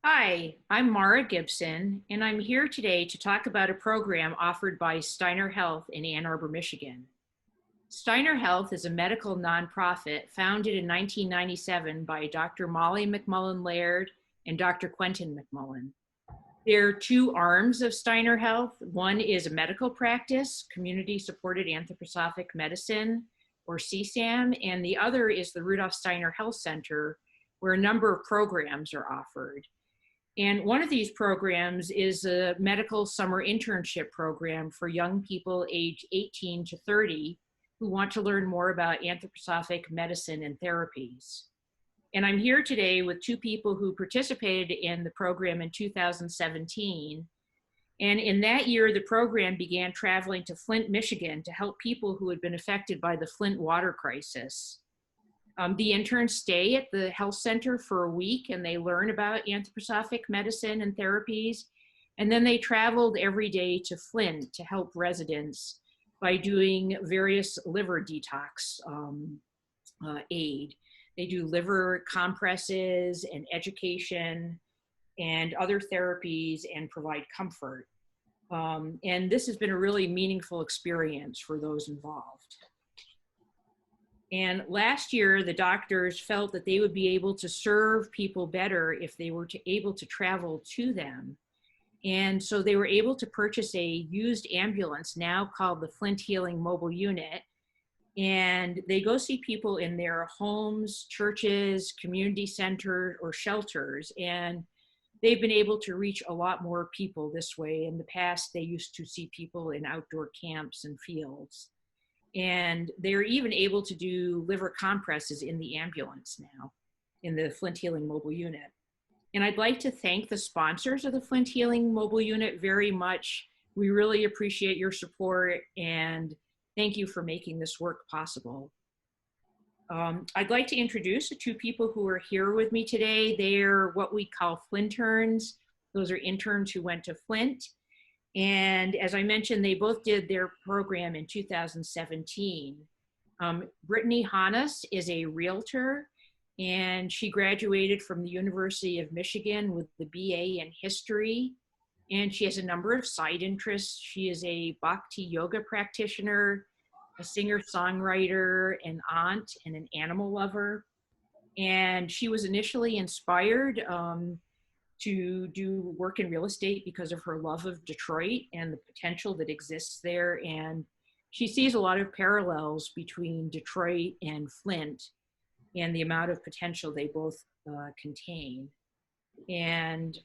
Hi, I'm Mara Gibson, and I'm here today to talk about a program offered by Steiner Health in Ann Arbor, Michigan. Steiner Health is a medical nonprofit founded in 1997 by Dr. Molly McMullen Laird and Dr. Quentin McMullen. There are two arms of Steiner Health. One is a medical practice, community supported anthroposophic medicine, or CSAM, and the other is the Rudolph Steiner Health Center, where a number of programs are offered. And one of these programs is a medical summer internship program for young people aged 18 to 30 who want to learn more about anthroposophic medicine and therapies. And I'm here today with two people who participated in the program in 2017. And in that year, the program began traveling to Flint, Michigan to help people who had been affected by the Flint water crisis. The interns stay at the health center for a week and they learn about anthroposophic medicine and therapies. And then they traveled every day to Flint to help residents by doing various liver detox aid. They do liver compresses and education and other therapies and provide comfort. And this has been a really meaningful experience for those involved. And last year, the doctors felt that they would be able to serve people better if they were able to travel to them. And so they were able to purchase a used ambulance now called the Flint Healing mobile unit. And they go see people in their homes, churches, community centers, or shelters. And they've been able to reach a lot more people this way. In the past, they used to see people in outdoor camps and fields. And they're even able to do liver compresses in the ambulance now, in the Flint Healing mobile unit. And I'd like to thank the sponsors of the Flint Healing mobile unit very much. We really appreciate your support and thank you for making this work possible. I'd like to introduce the two people who are here with me today. They're what we call Flinterns. Those are interns who went to Flint. And as I mentioned, they both did their program in 2017. Brittany Hannes is a realtor, and she graduated from the University of Michigan with the BA in history. And she has a number of side interests. She is a Bhakti yoga practitioner, a singer-songwriter, an aunt, and an animal lover. And she was initially inspired to do work in real estate because of her love of Detroit and the potential that exists there. And she sees a lot of parallels between Detroit and Flint and the amount of potential they both contain. And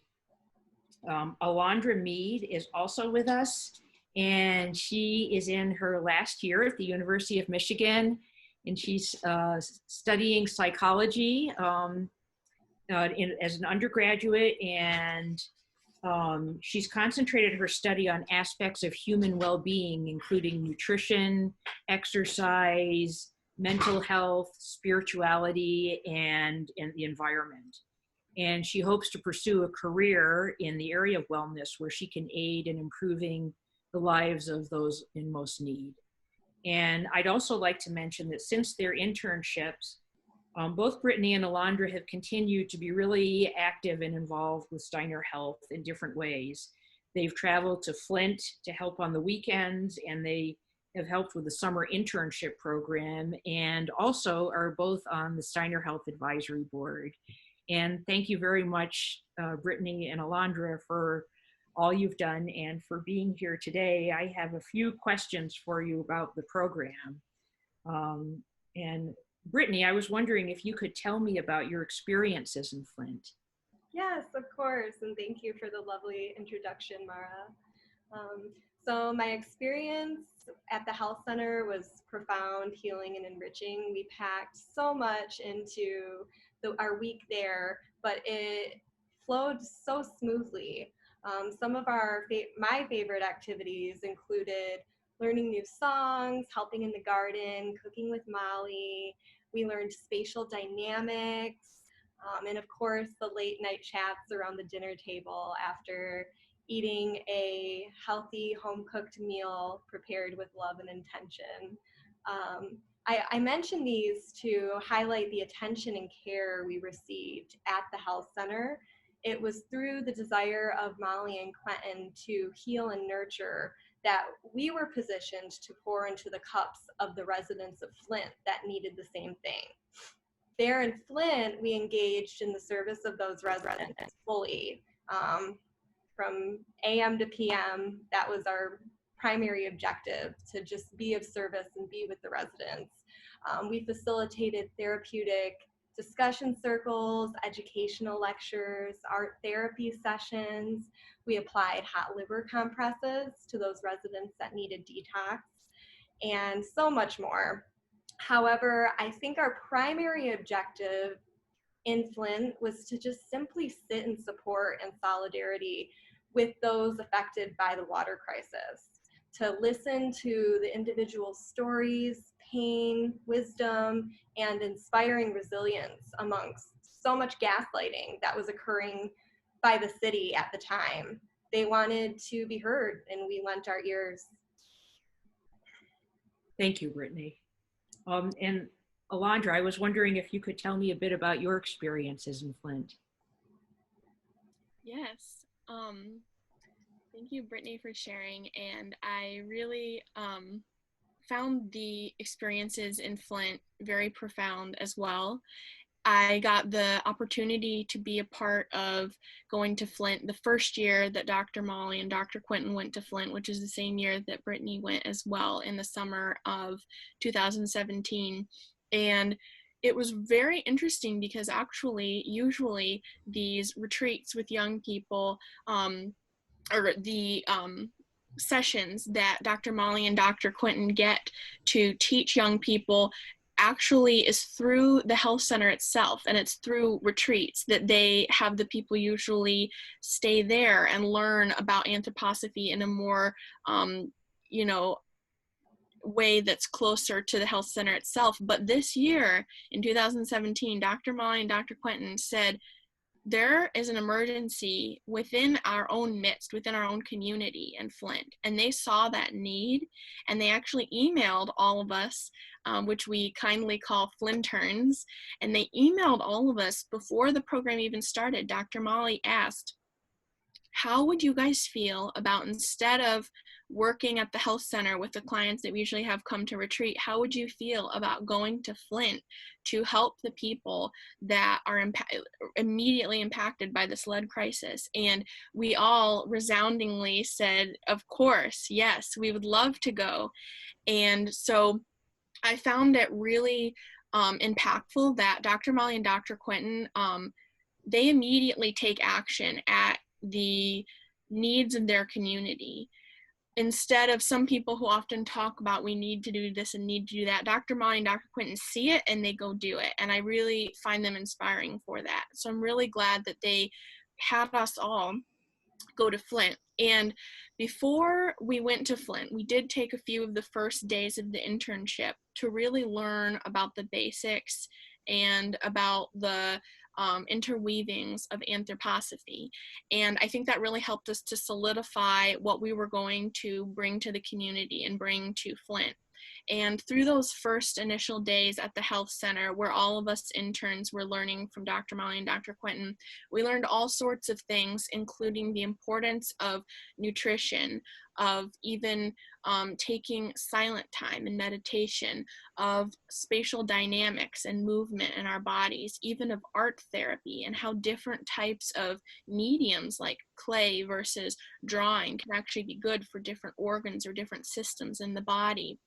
Alondra Mead is also with us, and she is in her last year at the University of Michigan, and she's studying psychology as an undergraduate, and she's concentrated her study on aspects of human well-being, including nutrition, exercise, mental health, spirituality, and the environment. And she hopes to pursue a career in the area of wellness where she can aid in improving the lives of those in most need. And I'd also like to mention that since their internships, both Brittany and Alondra have continued to be really active and involved with Steiner Health in different ways. They've traveled to Flint to help on the weekends, and they have helped with the summer internship program, and also are both on the Steiner Health Advisory Board. And thank you very much, Brittany and Alondra, for all you've done and for being here today. I have a few questions for you about the program. And Brittany, I was wondering if you could tell me about your experiences in Flint. Yes, of course, and thank you for the lovely introduction, Mara. So my experience at the health center was profound, healing, and enriching. We packed so much into our week there, but it flowed so smoothly. Some of my favorite activities included learning new songs, helping in the garden, cooking with Molly. We learned spatial dynamics, and of course the late night chats around the dinner table after eating a healthy home-cooked meal prepared with love and intention. I mention these to highlight the attention and care we received at the health center it was through the desire of Molly and Quentin to heal and nurture that we were positioned to pour into the cups of the residents of Flint that needed the same thing. There in Flint, we engaged in the service of those residents fully. From AM to PM, that was our primary objective, to just be of service and be with the residents. We facilitated therapeutic discussion circles, educational lectures, art therapy sessions. We applied hot liver compresses to those residents that needed detox, and so much more. However, I think our primary objective in Flint was to just simply sit in support and solidarity with those affected by the water crisis, to listen to the individual stories, pain, wisdom, and inspiring resilience amongst so much gaslighting that was occurring by the city at the time. They wanted to be heard, and we lent our ears. Thank you, Brittany. And Alondra, I was wondering if you could tell me a bit about your experiences in Flint. Yes. Thank you, Brittany, for sharing. And I really found the experiences in Flint very profound as well. I got the opportunity to be a part of going to Flint the first year that Dr. Molly and Dr. Quentin went to Flint, which is the same year that Brittany went as well, in the summer of 2017. And it was very interesting because actually, usually these retreats with young people, or the sessions that Dr. Molly and Dr. Quentin get to teach young people actually is through the health center itself, and it's through retreats that they have the people usually stay there and learn about anthroposophy in a more way that's closer to the health center itself. But this year in 2017, Dr. Molly and Dr. Quentin said, there is an emergency within our own midst, within our own community in Flint. And they saw that need, and they actually emailed all of us, which we kindly call Flinterns, and they emailed all of us before the program even started. Dr. Molly asked, how would you guys feel about, instead of working at the health center with the clients that we usually have come to retreat, how would you feel about going to Flint to help the people that are immediately impacted by this lead crisis? And we all resoundingly said, of course, yes, we would love to go. And so I found it really impactful that Dr. Molly and Dr. Quentin, they immediately take action at the needs of their community. Instead of some people who often talk about we need to do this and need to do that, Dr. Molly and Dr. Quentin see it and they go do it. And I really find them inspiring for that. So I'm really glad that they had us all go to Flint. And before we went to Flint, we did take a few of the first days of the internship to really learn about the basics and about the interweavings of anthroposophy. And I think that really helped us to solidify what we were going to bring to the community and bring to Flint. And through those first initial days at the health center, where all of us interns were learning from Dr. Molly and Dr. Quentin, we learned all sorts of things, including the importance of nutrition, of even taking silent time and meditation, of spatial dynamics and movement in our bodies, even of art therapy, and how different types of mediums like clay versus drawing can actually be good for different organs or different systems in the body.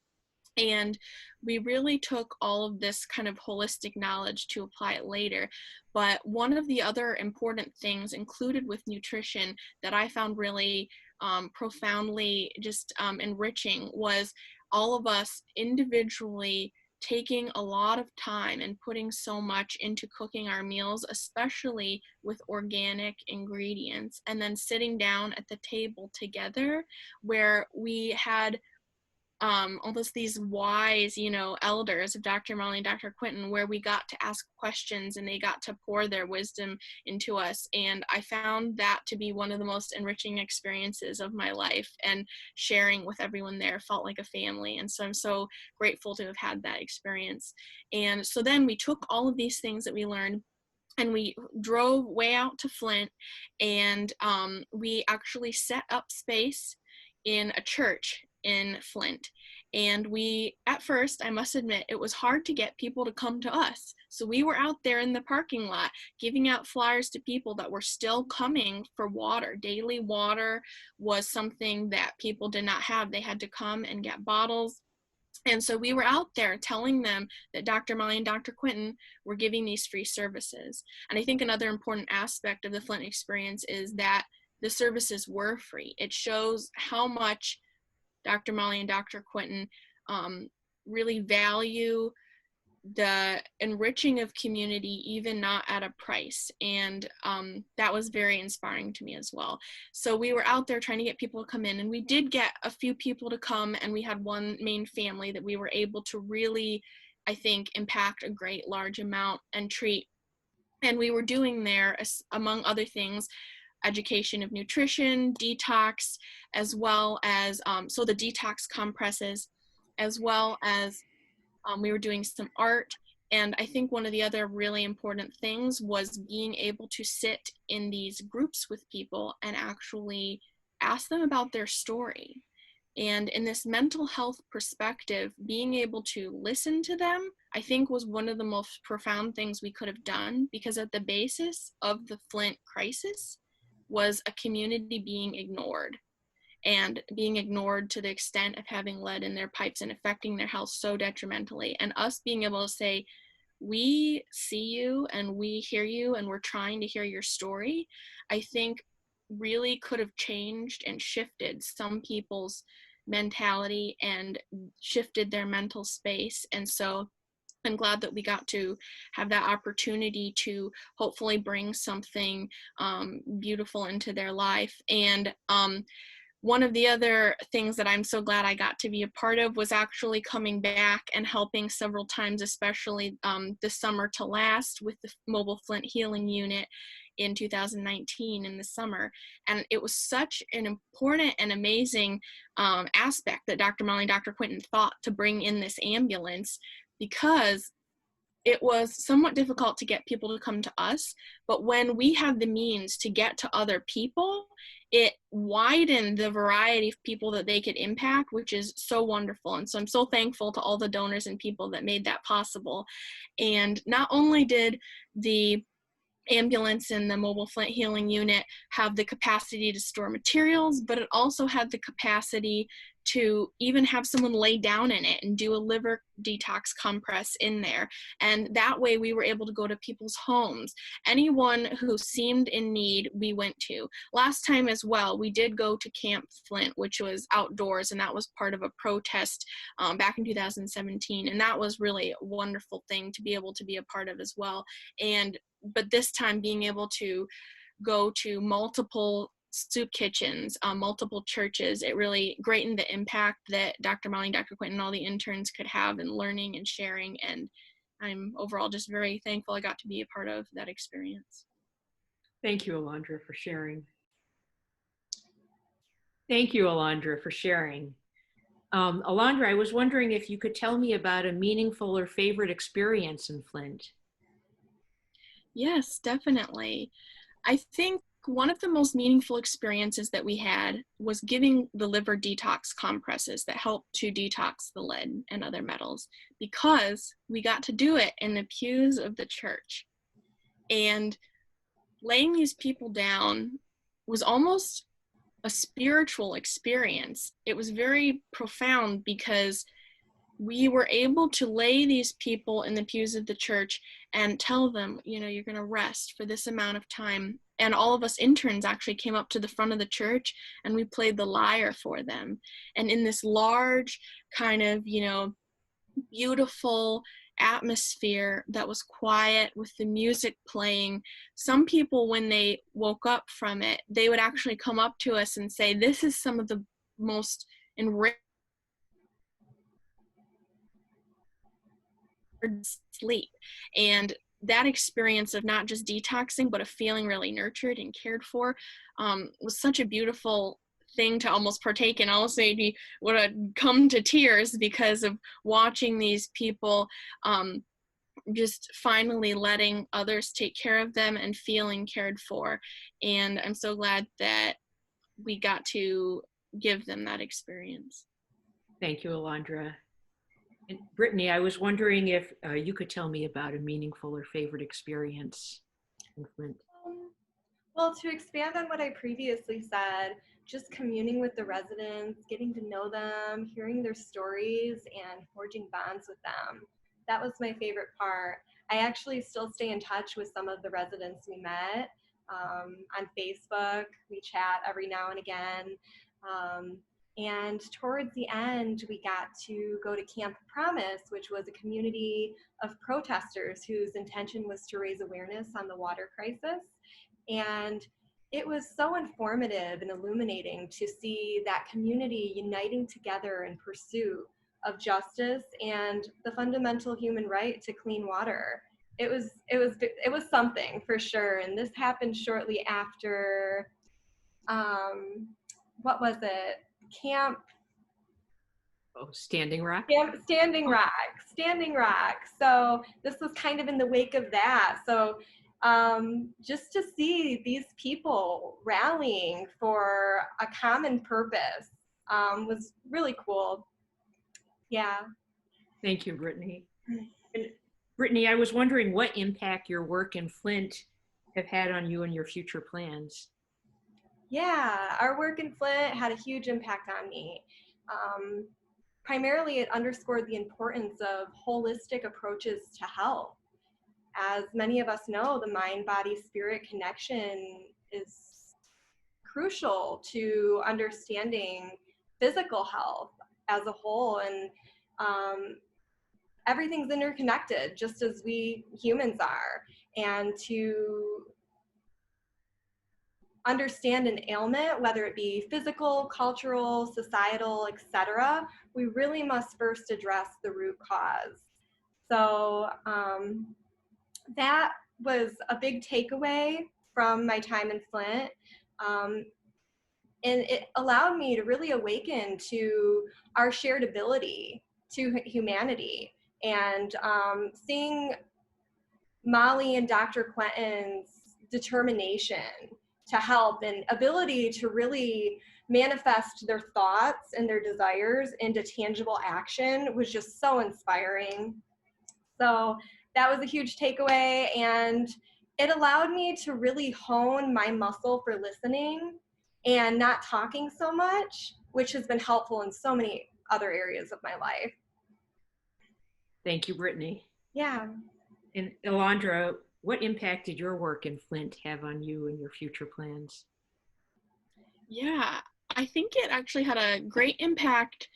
And we really took all of this kind of holistic knowledge to apply it later. But one of the other important things included with nutrition that I found really profoundly just enriching was all of us individually taking a lot of time and putting so much into cooking our meals, especially with organic ingredients, and then sitting down at the table together where we had almost these wise, elders of Dr. Molly and Dr. Quentin, where we got to ask questions and they got to pour their wisdom into us. And I found that to be one of the most enriching experiences of my life, and sharing with everyone there felt like a family. And so I'm so grateful to have had that experience. And so then we took all of these things that we learned and we drove way out to Flint, and we actually set up space in a church in Flint. And we, at first, I must admit, it was hard to get people to come to us. So we were out there in the parking lot giving out flyers to people that were still coming for water. Daily water was something that people did not have. They had to come and get bottles. And so we were out there telling them that Dr. Molly and Dr. Quinton were giving these free services. And I think another important aspect of the Flint experience is that the services were free. It shows how much Dr. Molly and Dr. Quinton really value the enriching of community, even not at a price. And that was very inspiring to me as well. So we were out there trying to get people to come in, and we did get a few people to come, and we had one main family that we were able to really, I think, impact a great large amount and treat. And we were doing there, among other things, education of nutrition, detox, as well as, so the detox compresses, as well as we were doing some art. And I think one of the other really important things was being able to sit in these groups with people and actually ask them about their story. And in this mental health perspective, being able to listen to them, I think, was one of the most profound things we could have done, because at the basis of the Flint crisis was a community being ignored. And being ignored to the extent of having lead in their pipes and affecting their health so detrimentally. And us being able to say, we see you and we hear you and we're trying to hear your story, I think really could have changed and shifted some people's mentality and shifted their mental space. And so I'm glad that we got to have that opportunity to hopefully bring something beautiful into their life. And one of the other things that I'm so glad I got to be a part of was actually coming back and helping several times, especially this summer to last, with the mobile Flint Healing unit in 2019 in the summer. And it was such an important and amazing aspect that Dr. Molly and Dr. Quinton thought to bring in this ambulance, because it was somewhat difficult to get people to come to us, but when we had the means to get to other people, it widened the variety of people that they could impact, which is so wonderful. And so I'm so thankful to all the donors and people that made that possible. And not only did the ambulance and the mobile Flint Healing unit have the capacity to store materials, but it also had the capacity to even have someone lay down in it and do a liver detox compress in there. And that way we were able to go to people's homes. Anyone who seemed in need, we went to. Last time as well, we did go to Camp Flint, which was outdoors, and that was part of a protest back in 2017. And that was really a wonderful thing to be able to be a part of as well. But this time being able to go to multiple soup kitchens, multiple churches, it really greatened the impact that Dr. Molly and Dr. Quinton and all the interns could have in learning and sharing. And I'm overall just very thankful I got to be a part of that experience. Thank you, Alondra, for sharing. Thank you, Alondra, for sharing. Alondra, I was wondering if you could tell me about a meaningful or favorite experience in Flint. Yes, definitely. I think one of the most meaningful experiences that we had was giving the liver detox compresses that help to detox the lead and other metals, because we got to do it in the pews of the church. And laying these people down was almost a spiritual experience. It was very profound, because we were able to lay these people in the pews of the church and tell them, you're going to rest for this amount of time. And all of us interns actually came up to the front of the church and we played the lyre for them. And in this large kind of, beautiful atmosphere that was quiet with the music playing, some people, when they woke up from it, they would actually come up to us and say, this is some of the most enriching sleep. And that experience of not just detoxing, but of feeling really nurtured and cared for was such a beautiful thing to almost partake in. Almost made me would have come to tears because of watching these people just finally letting others take care of them and feeling cared for. And I'm so glad that we got to give them that experience. Thank you, Alondra. And Brittany, I was wondering if you could tell me about a meaningful or favorite experience in Flint. Well, to expand on what I previously said, just communing with the residents, getting to know them, hearing their stories, and forging bonds with them. That was my favorite part. I actually still stay in touch with some of the residents we met on Facebook. We chat every now and again. And towards the end, we got to go to Camp Promise, which was a community of protesters whose intention was to raise awareness on the water crisis. And it was so informative and illuminating to see that community uniting together in pursuit of justice and the fundamental human right to clean water. It was something for sure. And this happened shortly after, what was it? Standing Rock? Standing Rock. So this was kind of in the wake of that. So just to see these people rallying for a common purpose was really cool. Yeah. Thank you, Brittany. And Brittany, I was wondering what impact your work in Flint have had on you and your future plans. Yeah, our work in Flint had a huge impact on me. Primarily, it underscored the importance of holistic approaches to health. As many of us know, the mind-body-spirit connection is crucial to understanding physical health as a whole, and everything's interconnected, just as we humans are. And to understand an ailment, whether it be physical, cultural, societal, etc., we really must first address the root cause. So that was a big takeaway from my time in Flint. And it allowed me to really awaken to our shared ability to humanity. And seeing Molly and Dr. Quentin's determination to help and ability to really manifest their thoughts and their desires into tangible action was just so inspiring. So that was a huge takeaway, and it allowed me to really hone my muscle for listening and not talking so much, which has been helpful in so many other areas of my life. Thank you, Brittany. Yeah. And Alondra, what impact did your work in Flint have on you and your future plans? Yeah, I think it actually had a great impact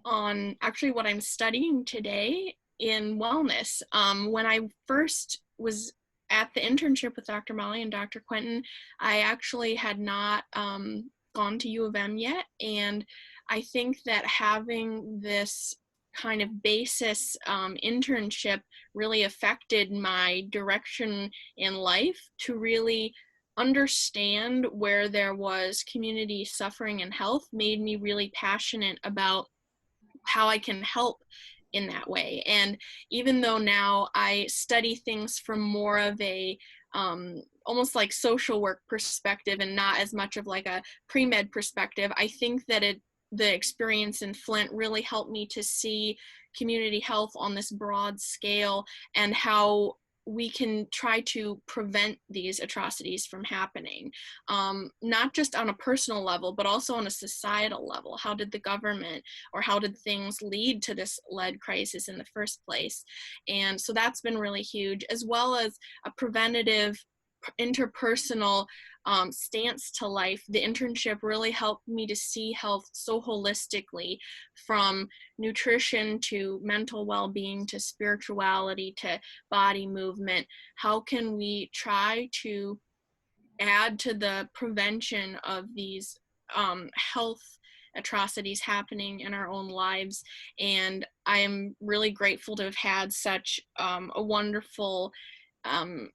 on actually what I'm studying today in wellness. When I first was at the internship with Dr. Molly and Dr. Quentin, I actually had not gone to U of M yet, and I think that having this kind of basis internship really affected my direction in life to really understand where there was community suffering and health, made me really passionate about how I can help in that way. And even though now I study things from more of a almost like social work perspective and not as much of like a pre-med perspective, I think that the experience in Flint really helped me to see community health on this broad scale and how we can try to prevent these atrocities from happening, not just on a personal level, but also on a societal level. How did the government or how did things lead to this lead crisis in the first place? And so that's been really huge, as well as a preventative interpersonal stance to life. The internship really helped me to see health so holistically, from nutrition to mental well-being to spirituality to body movement. How can we try to add to the prevention of these health atrocities happening in our own lives? And I am really grateful to have had such a wonderful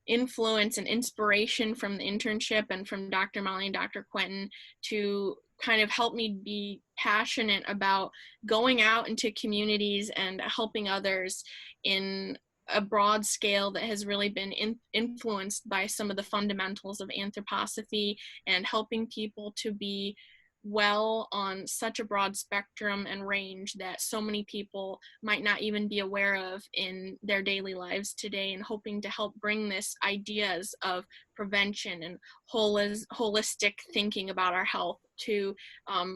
influence and inspiration from the internship and from Dr. Molly and Dr. Quentin to kind of help me be passionate about going out into communities and helping others in a broad scale that has really been influenced by some of the fundamentals of anthroposophy and helping people to be well on such a broad spectrum and range that so many people might not even be aware of in their daily lives today, and hoping to help bring this ideas of prevention and holistic thinking about our health to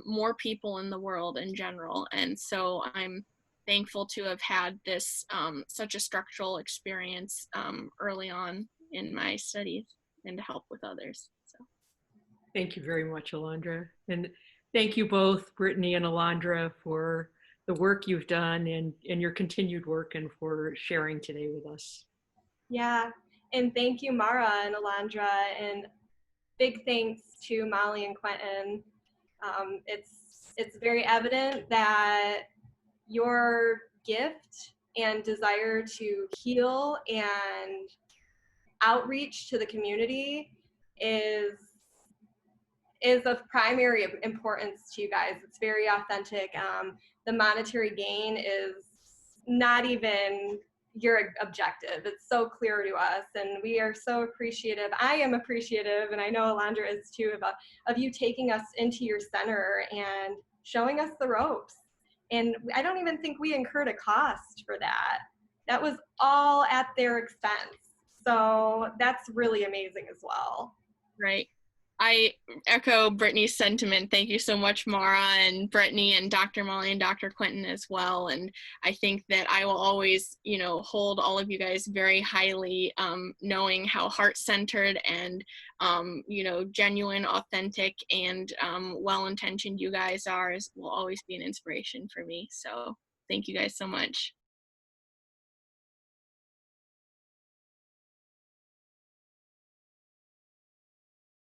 more people in the world in general. And so I'm thankful to have had this such a structural experience early on in my studies and to help with others. So. Thank you very much, Alondra. And thank you both, Brittany and Alondra, for the work you've done and your continued work, and for sharing today with us. Yeah, and thank you, Mara and Alondra, and big thanks to Molly and Quentin. It's very evident that your gift and desire to heal and outreach to the community is of primary importance to you guys. It's very authentic. The monetary gain is not even your objective. It's so clear to us, and we are so appreciative. I am appreciative, and I know Alondra is too, of you taking us into your center and showing us the ropes. And I don't even think we incurred a cost for that. That was all at their expense. So that's really amazing as well. Right. I echo Brittany's sentiment. Thank you so much, Mara and Brittany and Dr. Molly and Dr. Quentin as well. And I think that I will always, hold all of you guys very highly, knowing how heart-centered and, genuine, authentic, and well-intentioned you guys are will always be an inspiration for me. So thank you guys so much.